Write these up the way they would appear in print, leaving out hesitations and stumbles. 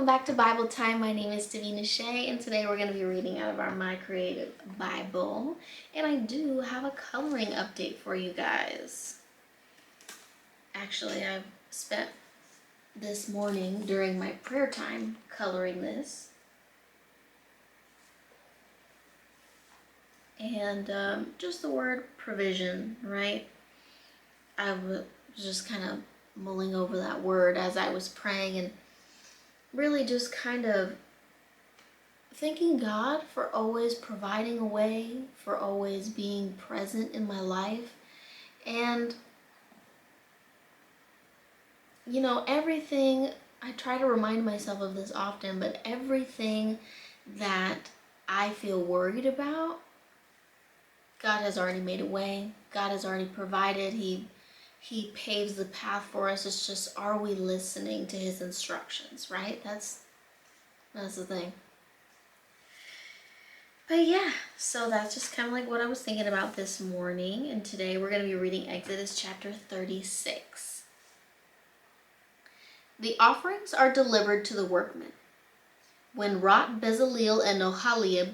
welcome back to Bible Time. My name is Divina and today we're going to be reading out of our My Creative Bible. And I do have a coloring update for you guys. Actually, I've spent this morning during my prayer time coloring this. And just the word provision, right? I was just kind of mulling over that word as I was praying and really just kind of thanking God for always providing a way, for always being present in my life. And, you know, everything, I try to remind myself of this often, but everything that I feel worried about, God has already made a way. God has already provided. He paves the path for us. It's just, are we listening to his instructions, right? That's the thing. But yeah, so that's just kind of like what I was thinking about this morning. And today we're going to be reading Exodus chapter 36. The offerings are delivered to the workmen. When wrought Bezaleel and Oholiab,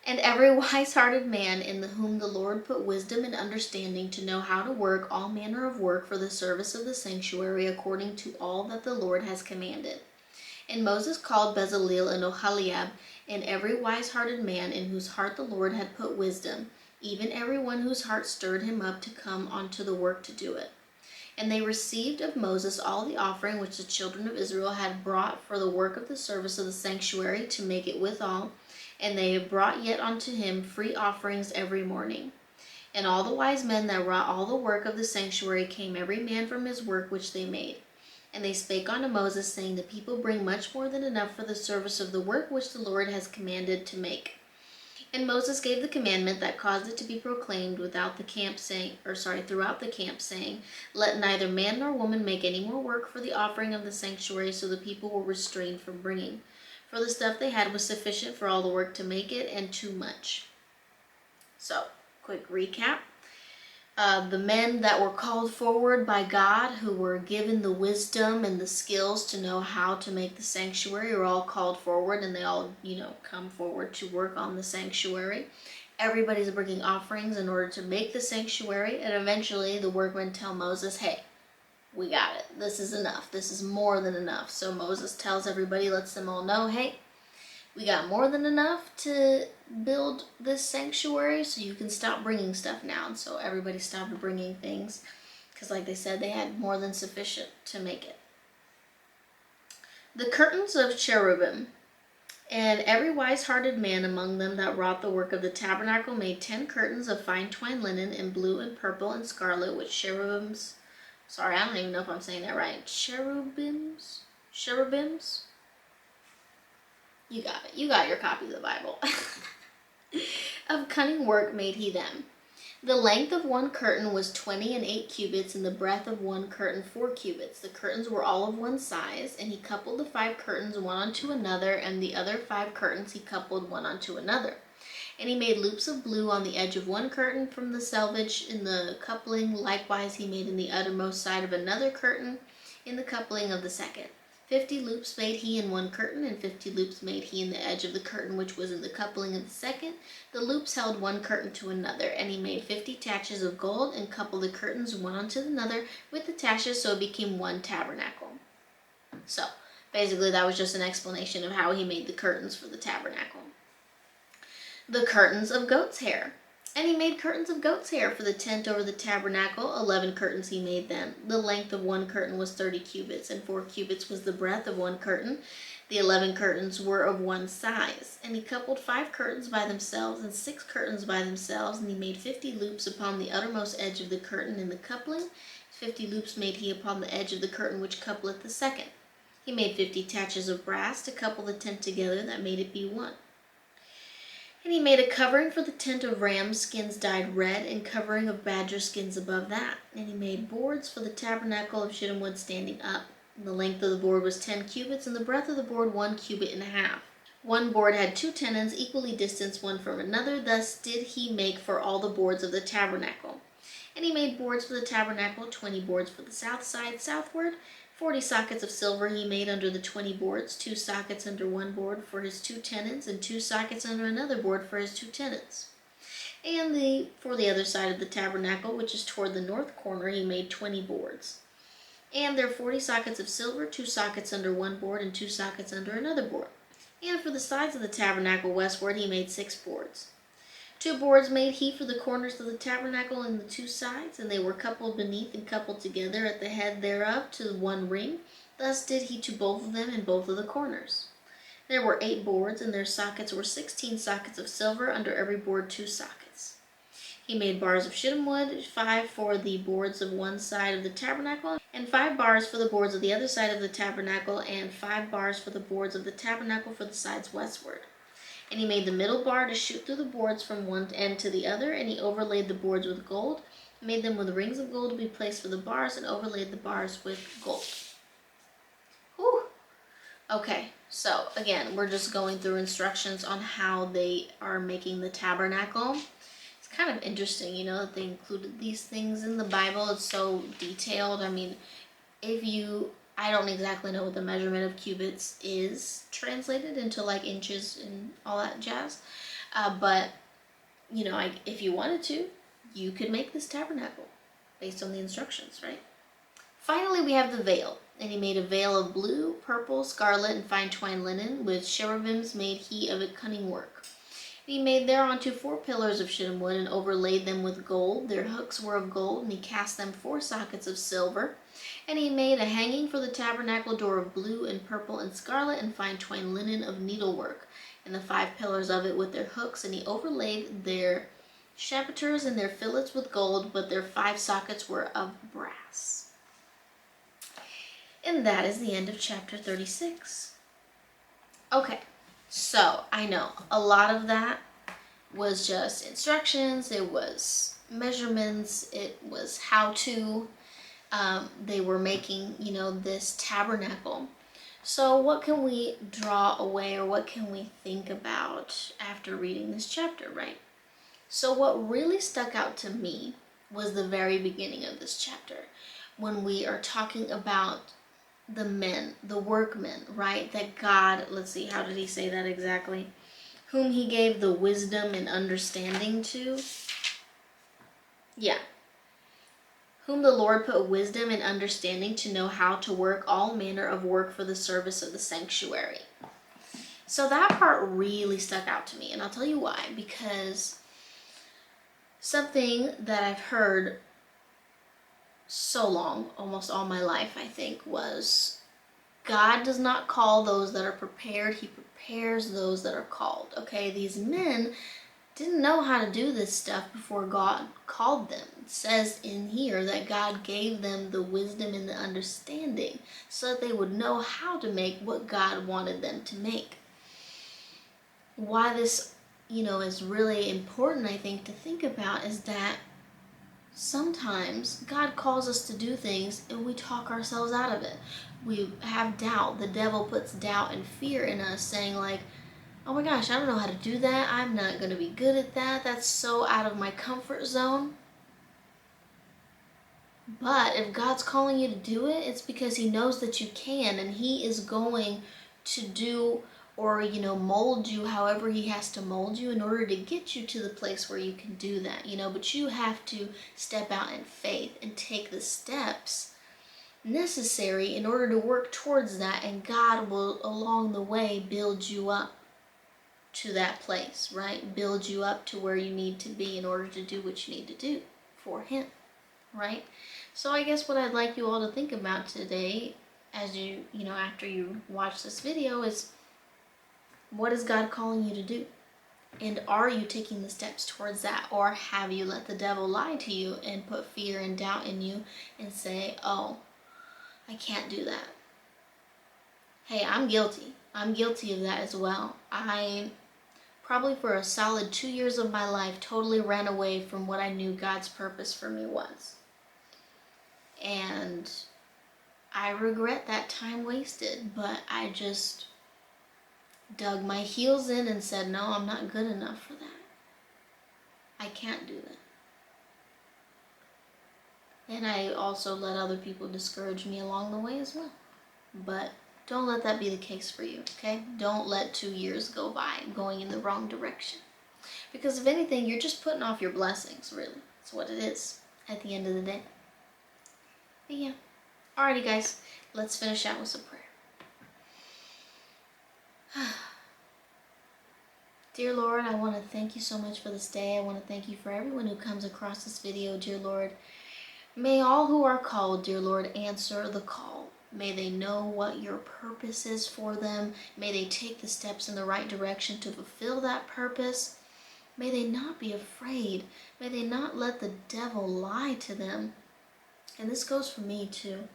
and every wise-hearted man in whom the Lord put wisdom and understanding to know how to work all manner of work for the service of the sanctuary according to all that the Lord has commanded. And Moses called Bezaleel and Oholiab, and every wise-hearted man in whose heart the Lord had put wisdom, even every one whose heart stirred him up to come unto the work to do it. And they received of Moses all the offering which the children of Israel had brought for the work of the service of the sanctuary to make it withal, and they brought yet unto him free offerings every morning. And all the wise men that wrought all the work of the sanctuary came every man from his work which they made. And they spake unto Moses, saying, the people bring much more than enough for the service of the work which the Lord has commanded to make. And Moses gave the commandment that caused it to be proclaimed throughout the camp, saying, let neither man nor woman make any more work for the offering of the sanctuary. So the people were restrained from bringing. For the stuff they had was sufficient for all the work to make it, and too much. So, quick recap. The men that were called forward by God, who were given the wisdom and the skills to know how to make the sanctuary, are all called forward, and they all, come forward to work on the sanctuary. Everybody's bringing offerings in order to make the sanctuary, and eventually the workmen tell Moses, hey, we got it. This is enough. This is more than enough. So Moses tells everybody, lets them all know, hey, we got more than enough to build this sanctuary, so you can stop bringing stuff now. And so everybody stopped bringing things because, like they said, they had more than sufficient to make it. The curtains of cherubim. And every wise-hearted man among them that wrought the work of the tabernacle made 10 curtains of fine twined linen in blue and purple and scarlet with cherubims. Sorry, I don't even know if I'm saying that right. Cherubims? You got it. You got your copy of the Bible. Of cunning work made he them. The length of one curtain was 20 and 8 cubits, and the breadth of one curtain 4 cubits. The curtains were all of one size, and he coupled the 5 curtains one unto another, and the other 5 curtains he coupled one unto another. And he made loops of blue on the edge of one curtain from the selvage in the coupling. Likewise he made in the uttermost side of another curtain in the coupling of the second. 50 loops made he in one curtain, and 50 loops made he in the edge of the curtain which was in the coupling of the second. The loops held one curtain to another, and he made 50 taches of gold, and coupled the curtains one unto another with the taches, so it became one tabernacle. So, basically that was just an explanation of how he made the curtains for the tabernacle. The curtains of goat's hair. And he made curtains of goat's hair for the tent over the tabernacle. 11 curtains he made them. The length of one curtain was 30 cubits, and 4 cubits was the breadth of one curtain. The 11 curtains were of one size. And he coupled 5 curtains by themselves, and 6 curtains by themselves, and he made 50 loops upon the uttermost edge of the curtain in the coupling. 50 loops made he upon the edge of the curtain which coupleth the second. He made 50 taches of brass to couple the tent together, that made it be one. And he made a covering for the tent of ram skins dyed red, and covering of badger skins above that. And he made boards for the tabernacle of shittim wood standing up. And the length of the board was 10 cubits, and the breadth of the board 1 cubit and a half. One board had 2 tenons, equally distanced one from another. Thus did he make for all the boards of the tabernacle. And he made boards for the tabernacle, 20 boards for the south side southward. 40 sockets of silver he made under the 20 boards, 2 sockets under one board for his 2 tenons, and 2 sockets under another board for his 2 tenons. And for the other side of the tabernacle, which is toward the north corner, he made 20 boards. And there are 40 sockets of silver, 2 sockets under one board and 2 sockets under another board. And for the sides of the tabernacle westward, he made 6 boards. 2 boards made he for the corners of the tabernacle and the 2 sides, and they were coupled beneath and coupled together at the head thereof to one ring. Thus did he to both of them in both of the corners. There were 8 boards, and their sockets were 16 sockets of silver, under every board 2 sockets. He made bars of shittim wood, 5 for the boards of one side of the tabernacle, and 5 bars for the boards of the other side of the tabernacle, and 5 bars for the boards of the tabernacle for the sides westward. And he made the middle bar to shoot through the boards from one end to the other, and he overlaid the boards with gold, made them with rings of gold to be placed for the bars, and overlaid the bars with gold. Whew. Okay, so again, we're just going through instructions on how they are making the tabernacle. It's kind of interesting, you know, that they included these things in the Bible. It's so detailed. I mean, I don't exactly know what the measurement of cubits is translated into, like, inches and all that jazz. But, you know, if you wanted to, you could make this tabernacle based on the instructions, right? Finally, we have the veil. And he made a veil of blue, purple, scarlet, and fine twined linen, with cherubims made he of a cunning work. And he made thereunto 4 pillars of shittim wood, and overlaid them with gold. Their hooks were of gold, and he cast them 4 sockets of silver. And he made a hanging for the tabernacle door of blue and purple and scarlet and fine twined linen of needlework, and the 5 pillars of it with their hooks. And he overlaid their chapiters and their fillets with gold, but their 5 sockets were of brass. And that is the end of chapter 36. Okay, so I know a lot of that was just instructions, it was measurements, it was how to. They were making, you know, this tabernacle. So what can we draw away, or what can we think about after reading this chapter, right? So what really stuck out to me was the very beginning of this chapter, when we are talking about the men, the workmen, right? That God, let's see, how did he say that exactly? Whom he gave the wisdom and understanding to. Yeah. Whom the Lord put wisdom and understanding to know how to work all manner of work for the service of the sanctuary. So that part really stuck out to me, and I'll tell you why. Because something that I've heard so long, almost all my life, I think, was God does not call those that are prepared, he prepares those that are called. Okay, these men didn't know how to do this stuff before God called them. It says in here that God gave them the wisdom and the understanding so that they would know how to make what God wanted them to make. Why this, you know, is really important, I think, to think about is that sometimes God calls us to do things and we talk ourselves out of it. We have doubt. The devil puts doubt and fear in us, saying like, oh my gosh, I don't know how to do that. I'm not going to be good at that. That's so out of my comfort zone. But if God's calling you to do it, it's because he knows that you can, and he is going to do, or, you know, mold you however he has to mold you in order to get you to the place where you can do that, you know. But you have to step out in faith and take the steps necessary in order to work towards that, and God will along the way build you up to that place, right? Build you up to where you need to be in order to do what you need to do for him, right? So I guess what I'd like you all to think about today, as you know, after you watch this video, is what is God calling you to do? And are you taking the steps towards that? Or have you let the devil lie to you and put fear and doubt in you and say, oh, I can't do that? Hey, I'm guilty. I'm guilty of that as well. I probably for a solid 2 years of my life totally ran away from what I knew God's purpose for me was. And I regret that time wasted, but I just dug my heels in and said, no, I'm not good enough for that. I can't do that. And I also let other people discourage me along the way as well. But don't let that be the case for you, okay? Don't let 2 years go by going in the wrong direction. Because if anything, you're just putting off your blessings, really. That's what it is at the end of the day. But yeah. Alrighty, guys. Let's finish out with some prayer. Dear Lord, I want to thank you so much for this day. I want to thank you for everyone who comes across this video, dear Lord. May all who are called, dear Lord, answer the call. May they know what your purpose is for them. May they take the steps in the right direction to fulfill that purpose. May they not be afraid. May they not let the devil lie to them. And this goes for me too.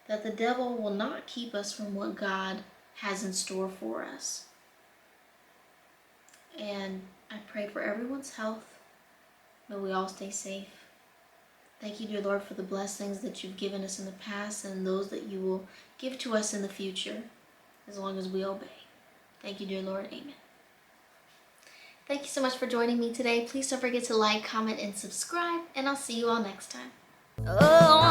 That the devil will not keep us from what God has in store for us. And I pray for everyone's health. May we all stay safe. Thank you, dear Lord, for the blessings that you've given us in the past and those that you will give to us in the future, as long as we obey. Thank you, dear Lord. Amen. Thank you so much for joining me today. Please don't forget to like, comment, and subscribe, and I'll see you all next time. Oh.